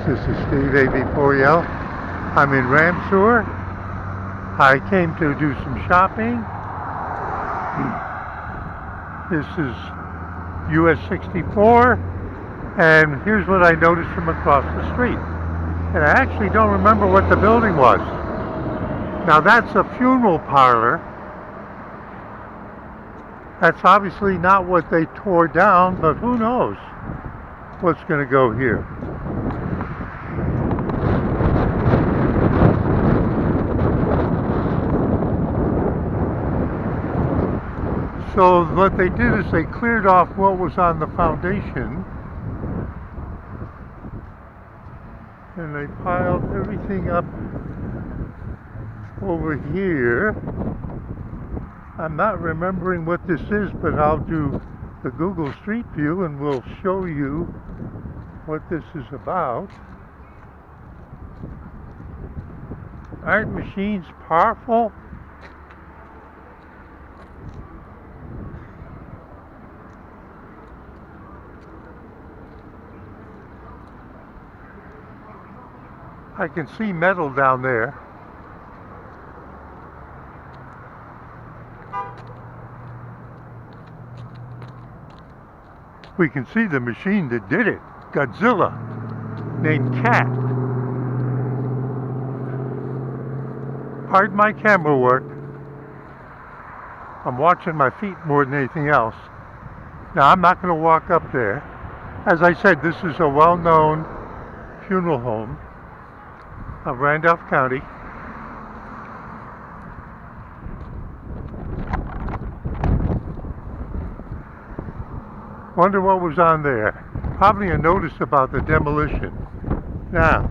This is Steve AB4L. I'm in Ramseur. I came to do some shopping. This is US 64, and here's what I noticed from across the street. And I actually don't remember what the building was. Now that's a funeral parlor. That's obviously not what they tore down, but who knows what's going to go here. So what they did is they cleared off what was on the foundation, and they piled everything up over here. I'm not remembering what this is, but I'll do the Google Street View and we'll show you what this is about. Aren't machines powerful? I can see metal down there. We can see the machine that did it, Godzilla, named Cat. Pardon my camera work. I'm watching my feet more than anything else. Now I'm not going to walk up there. As I said, this is a well-known funeral home of Randolph County. Wonder what was on there. Probably a notice about the demolition. Now,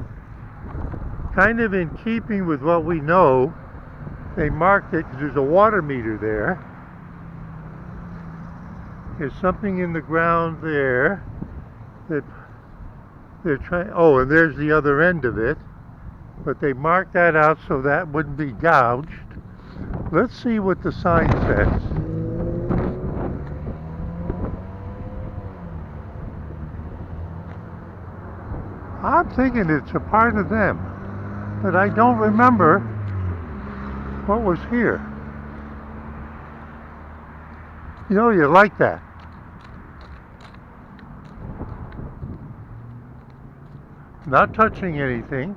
kind of in keeping with what we know, they marked it because there's a water meter there. There's something in the ground there that they're trying, oh, and there's the other end of it. But they marked that out so that wouldn't be gouged. Let's see what the sign says. I'm thinking it's a part of them, but I don't remember what was here. You know, you like that. Not touching anything.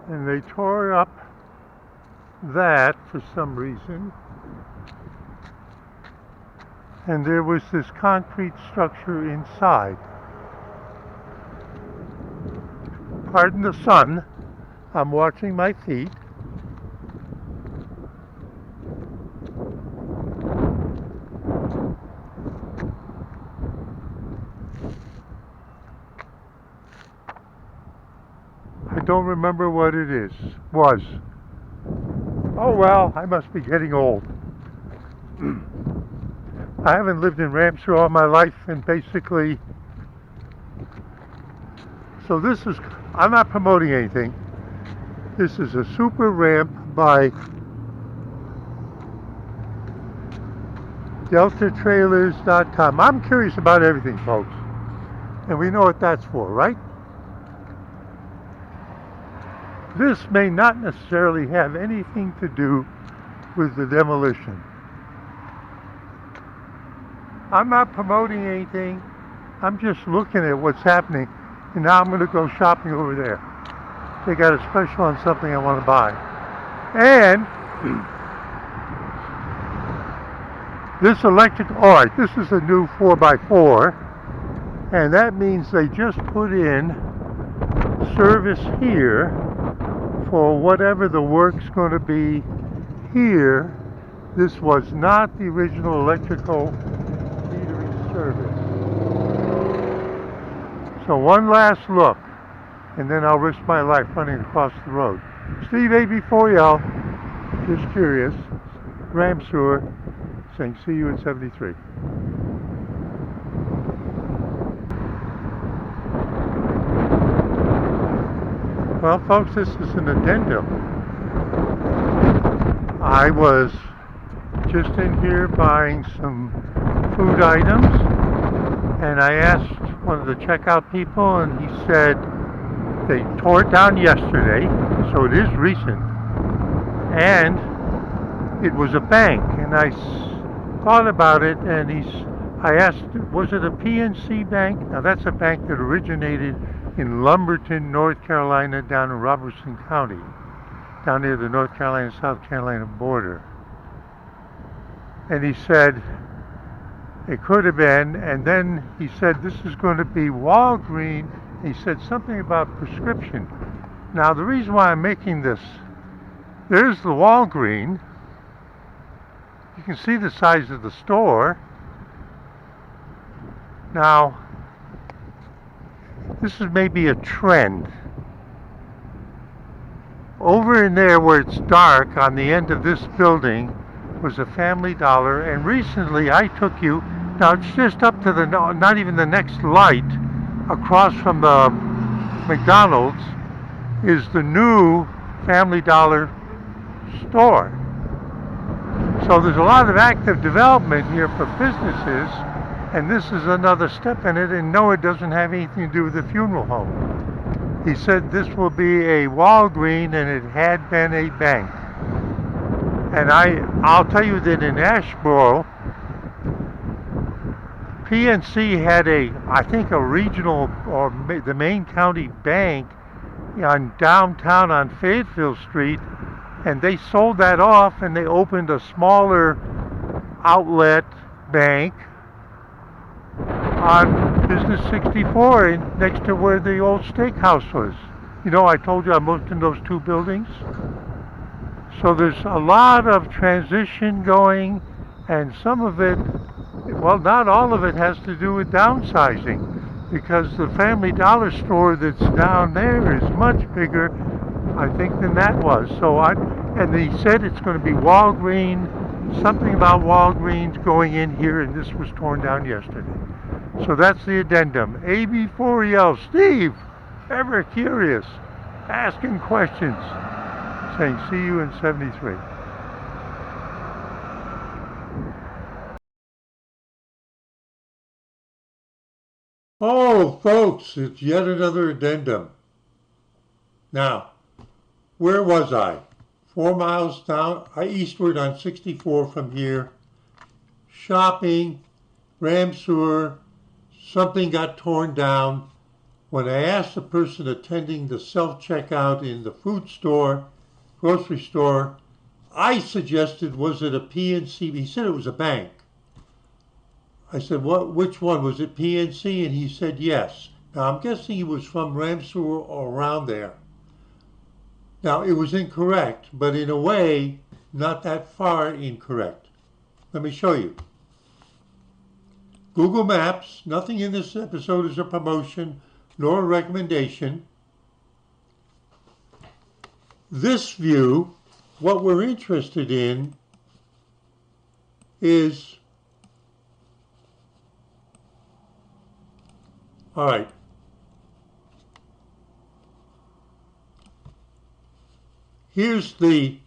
And they tore up that for some reason. And there was this concrete structure inside. Pardon the sun. I'm watching my feet. I don't remember what it was. Oh well, I must be getting old. I haven't lived in Ramseur all my life, and basically, so this is, I'm not promoting anything. This is a super ramp by deltatrailers.com. I'm curious about everything, folks. And we know what that's for, right? This may not necessarily have anything to do with the demolition. I'm not promoting anything. I'm just looking at what's happening. And now I'm going to go shopping over there. They got a special on something I want to buy. And this electric, all right, this is a new 4x4. And that means they just put in service here for whatever the work's going to be here. This was not the original electrical metering service. So one last look, and then I'll risk my life running across the road. Steve AB4L, just curious, Ramseur, saying see you in 73. Well, folks, this is an addendum. I was just in here buying some food items, and I asked one of the checkout people, and he said they tore it down yesterday, so it is recent, and it was a bank. And I thought about it, and I asked, was it a PNC bank? Now that's a bank that originated in Lumberton, North Carolina, down in Robertson County, down near the North Carolina-South Carolina border. And he said it could have been, and then he said this is going to be Walgreens. He said something about prescription. Now the reason why I'm making this, there's the Walgreens. You can see the size of the store. Now, this is maybe a trend. Over in there where it's dark on the end of this building was a Family Dollar, and recently I took you, now it's just up to the, not even the next light, across from the McDonald's is the new Family Dollar store. So there's a lot of active development here for businesses, and this is another step in it, and no, it doesn't have anything to do with the funeral home. He said this will be a Walgreens, and it had been a bank. And I'll tell you that in Asheboro, PNC had I think a regional or the main county bank on downtown on Fayetteville Street, and they sold that off and they opened a smaller outlet bank on Business 64 next to where the old steakhouse was. You know, I told you I moved in those two buildings. So there's a lot of transition going, and some of it, well, not all of it has to do with downsizing, because the Family Dollar store that's down there is much bigger, I think, than that was. And they said it's going to be Walgreens, something about Walgreens going in here, and this was torn down yesterday. So that's the addendum. AB4EL, Steve, ever curious, asking questions, saying see you in 73. Oh, folks, it's yet another addendum. Now, where was I? 4 miles down, eastward on 64 from here. Shopping, Ramseur, something got torn down. When I asked the person attending the self-checkout in the food store, grocery store, I suggested, was it a PNC? He said it was a bank. I said, which one? Was it PNC? And he said yes. Now, I'm guessing he was from Ramseur or around there. Now, it was incorrect, but in a way, not that far incorrect. Let me show you. Google Maps, nothing in this episode is a promotion nor a recommendation. This view, what we're interested in is, all right, here's the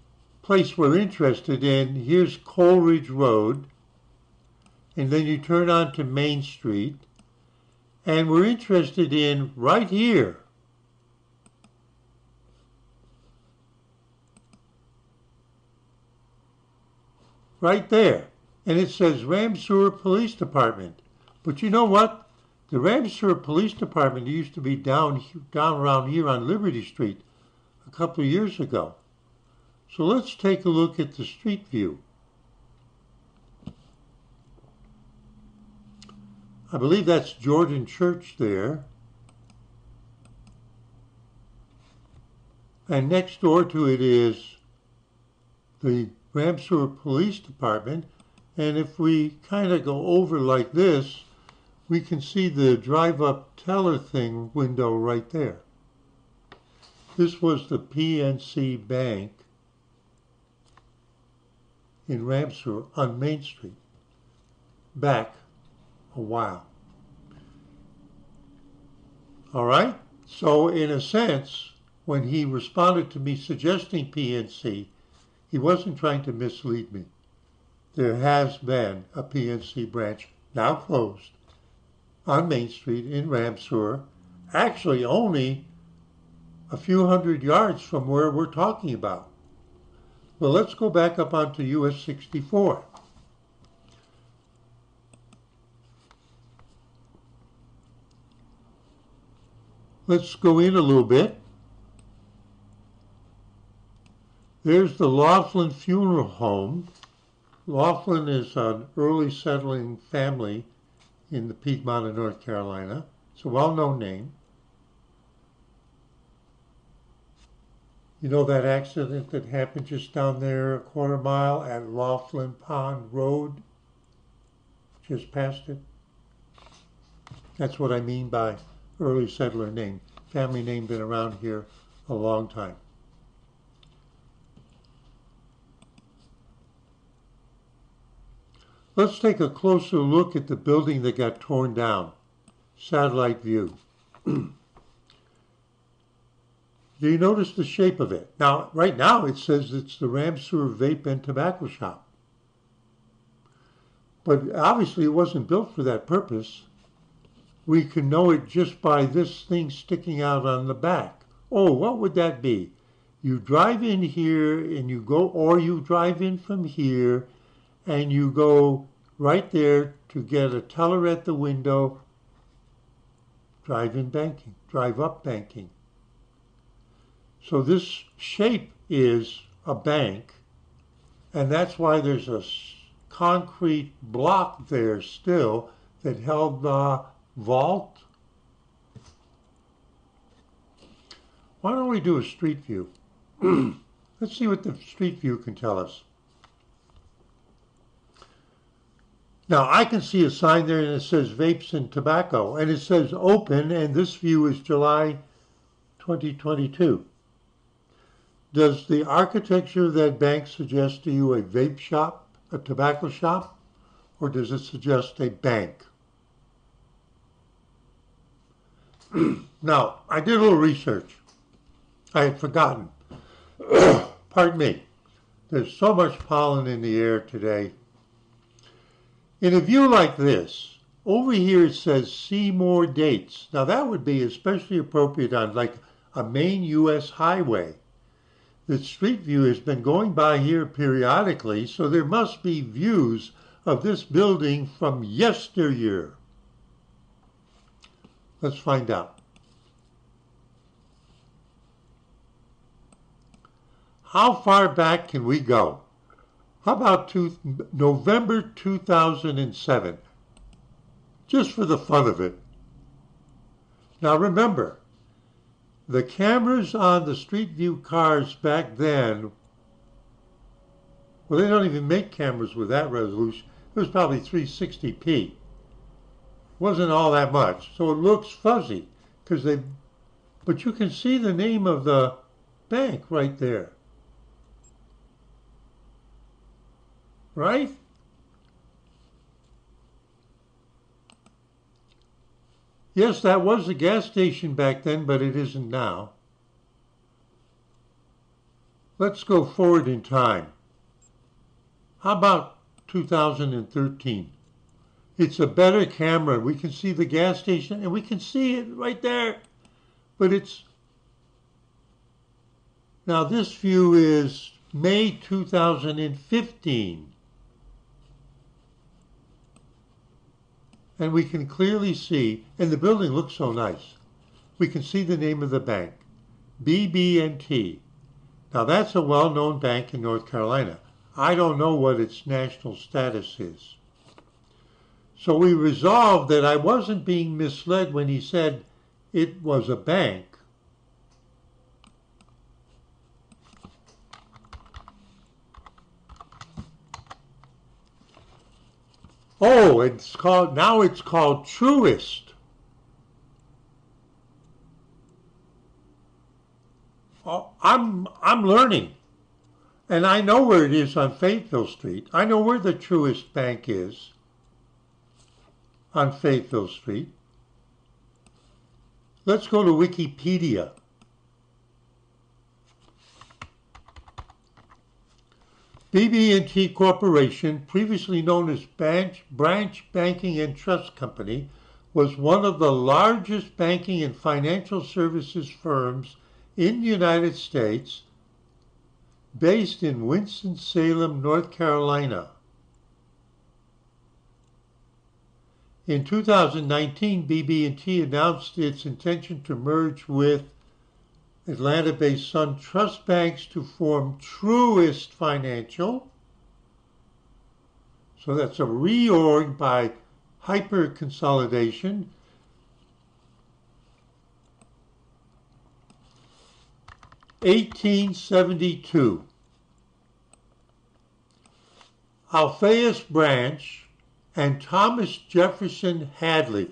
place we're interested in. Here's Coleridge Road, and then you turn on to Main Street, and we're interested in right here. Right there. And it says Ramseur Police Department. But you know what? The Ramseur Police Department used to be down around here on Liberty Street a couple of years ago. So let's take a look at the street view. I believe that's Jordan Church there. And next door to it is the Ramseur Police Department. And if we kind of go over like this, we can see the drive-up teller thing window right there. This was the PNC Bank in Ramseur on Main Street back a while. All right, so in a sense, when he responded to me suggesting PNC, he wasn't trying to mislead me. there has been a PNC branch, now closed, on Main Street in Ramseur, actually only a few hundred yards from where we're talking about. Well, let's go back up onto US 64. Let's go in a little bit. There's the Laughlin Funeral Home. Laughlin is an early settling family in the Piedmont of North Carolina. It's a well-known name. You know that accident that happened just down there a quarter mile at Laughlin Pond Road? Just past it? That's what I mean by early settler name. Family name been around here a long time. Let's take a closer look at the building that got torn down. Satellite view. Do you notice the shape of it? Now, right now it says it's the Ramseur Vape and Tobacco Shop. But obviously it wasn't built for that purpose. We can know it just by this thing sticking out on the back. Oh, what would that be? You drive in here and you go, or you drive in from here and you go right there to get a teller at the window, drive-in banking, drive-up banking. So this shape is a bank, and that's why there's a concrete block there still that held the vault. Why don't we do a street view? Let's see what the street view can tell us. Now, I can see a sign there and it says vapes and tobacco, and it says open, and this view is July 2022. Does the architecture of that bank suggest to you a vape shop, a tobacco shop, or does it suggest a bank? Now, I did a little research. I had forgotten. Pardon me. There's so much pollen in the air today. In a view like this, over here it says see more dates. Now that would be especially appropriate on like a main US highway. The street view has been going by here periodically, so there must be views of this building from yesteryear. Let's find out. How far back can we go? How about November 2007? Just for the fun of it. Now remember, the cameras on the Street View cars back then, well, they don't even make cameras with that resolution. It was probably 360p. Wasn't all that much, so it looks fuzzy but you can see the name of the bank right there. Right? Yes, that was a gas station back then, but it isn't now. Let's go forward in time. How about 2013? It's a better camera. We can see the gas station, and we can see it right there. But it's... Now, this view is May 2015. And we can clearly see, and the building looks so nice, we can see the name of the bank, BB&T. Now that's a well-known bank in North Carolina. I don't know what its national status is. So we resolved that I wasn't being misled when he said it was a bank. Oh, now it's called Truist. Oh, I'm learning. And I know where it is on Fayetteville Street. I know where the Truist Bank is on Fayetteville Street. Let's go to Wikipedia. BB&T Corporation, previously known as Branch Banking and Trust Company, was one of the largest banking and financial services firms in the United States, based in Winston-Salem, North Carolina. In 2019, BB&T announced its intention to merge with Atlanta-based SunTrust Banks to form Truist Financial. So that's a reorg by hyper-consolidation. (1872). Alphaeus Branch and Thomas Jefferson Hadley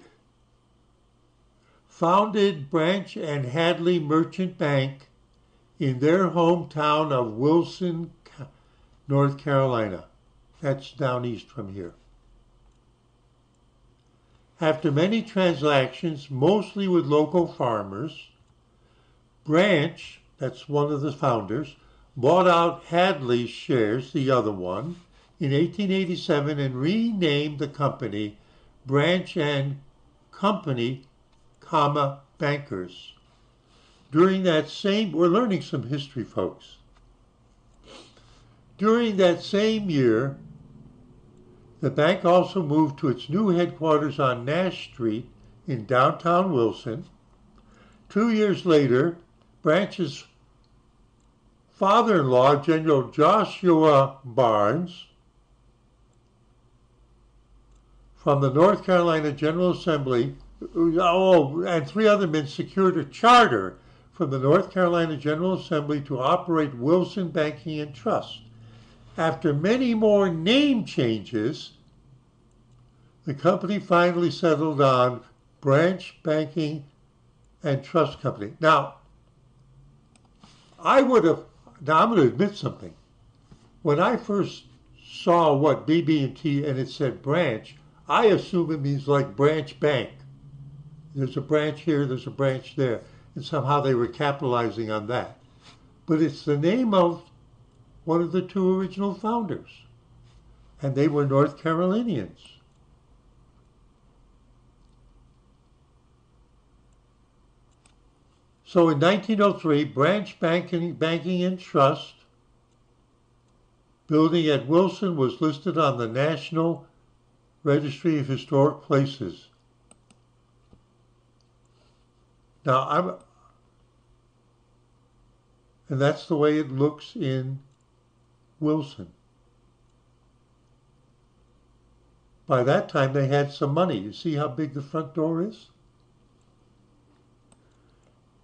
founded Branch and Hadley Merchant Bank in their hometown of Wilson, North Carolina. That's down east from here. After many transactions, mostly with local farmers, Branch, that's one of the founders, bought out Hadley's shares, the other one, in 1887 and renamed the company Branch and Company, Bankers. During that same, we're learning some history, folks. During that same year, the bank also moved to its new headquarters on Nash Street in downtown Wilson. 2 years later, Branch's father-in-law, General Joshua Barnes, from the North Carolina General Assembly, and 3 other men secured a charter from the North Carolina General Assembly to operate Wilson Banking and Trust. After many more name changes, the company finally settled on Branch Banking and Trust Company. Now, I'm going to admit something. When I first saw what BB&T and it said branch, I assume it means like branch bank. There's a branch here, there's a branch there. And somehow they were capitalizing on that. But it's the name of one of the 2 original founders. And they were North Carolinians. So in 1903, Branch Banking and Trust building at Wilson was listed on the National Registry of Historic Places. Now, and that's the way it looks in Wilson. By that time, they had some money. You see how big the front door is?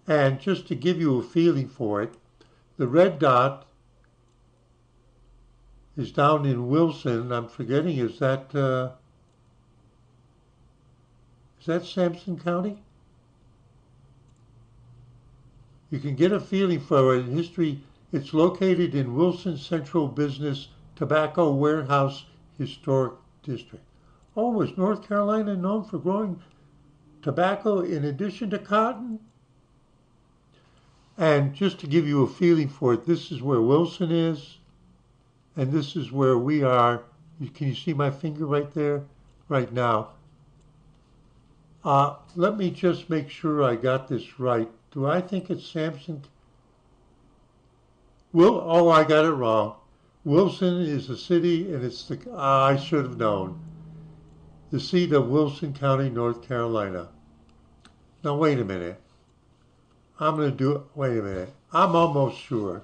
And just to give you a feeling for it, the red dot is down in Wilson. I'm forgetting, is that Sampson County? You can get a feeling for it in history. It's located in Wilson Central Business Tobacco Warehouse Historic District. Oh, was North Carolina known for growing tobacco in addition to cotton? And just to give you a feeling for it, this is where Wilson is, and this is where we are. Can you see my finger right there? Right now. Let me just make sure I got this right. Do I think it's Sampson? I got it wrong. Wilson is a city, and it's I should have known. The seat of Wilson County, North Carolina. Now, wait a minute. Wait a minute. I'm almost sure.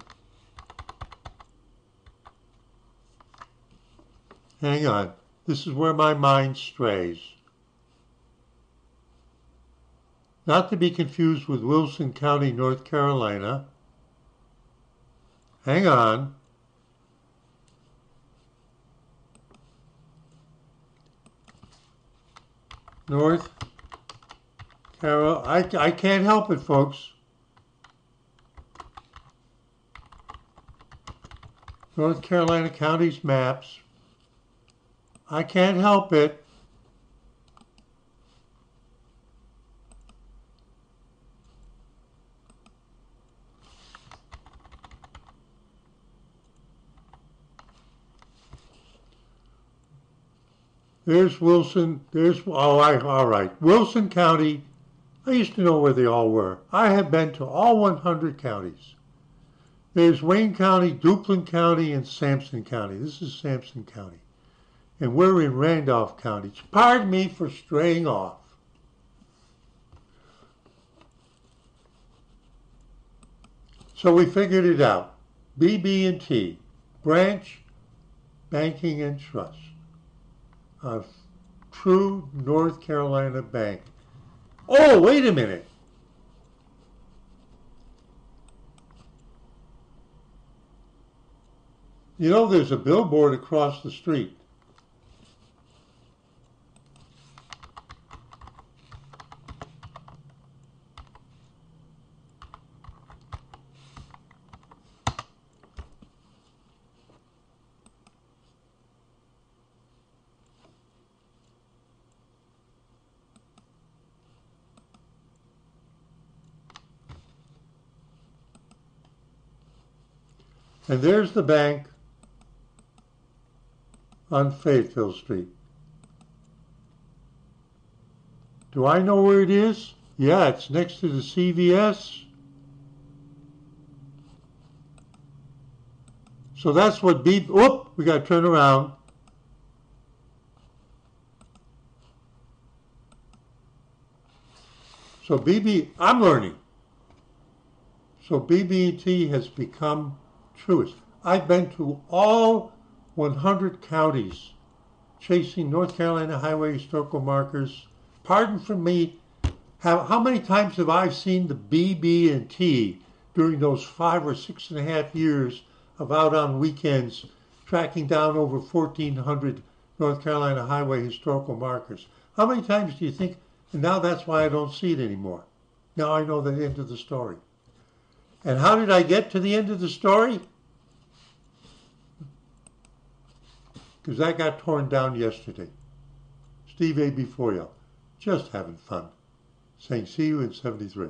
Hang on. This is where my mind strays. Not to be confused with Wilson County, North Carolina. Hang on. North Carolina. I can't help it, folks. North Carolina counties maps. I can't help it. There's Wilson. All right. Wilson County. I used to know where they all were. I have been to all 100 counties. There's Wayne County, Duplin County, and Sampson County. This is Sampson County. And we're in Randolph County. Pardon me for straying off. So we figured it out. BB&T, Branch, Banking and Trust. A true North Carolina bank. Oh, wait a minute. You know, there's a billboard across the street. And there's the bank on Fayetteville Street. Do I know where it is? Yeah, it's next to the CVS. So that's what we got to turn around. So I'm learning. So BB&T has become truest. I've been to all 100 counties chasing North Carolina highway historical markers. Pardon for me, how many times have I seen the BB&T during those 5 or 6.5 years of out on weekends tracking down over 1,400 North Carolina highway historical markers? How many times do you think, and now that's why I don't see it anymore. Now I know the end of the story. And how did I get to the end of the story? Because that got torn down yesterday. Steve A. Before you, just having fun. Saying see you in 73.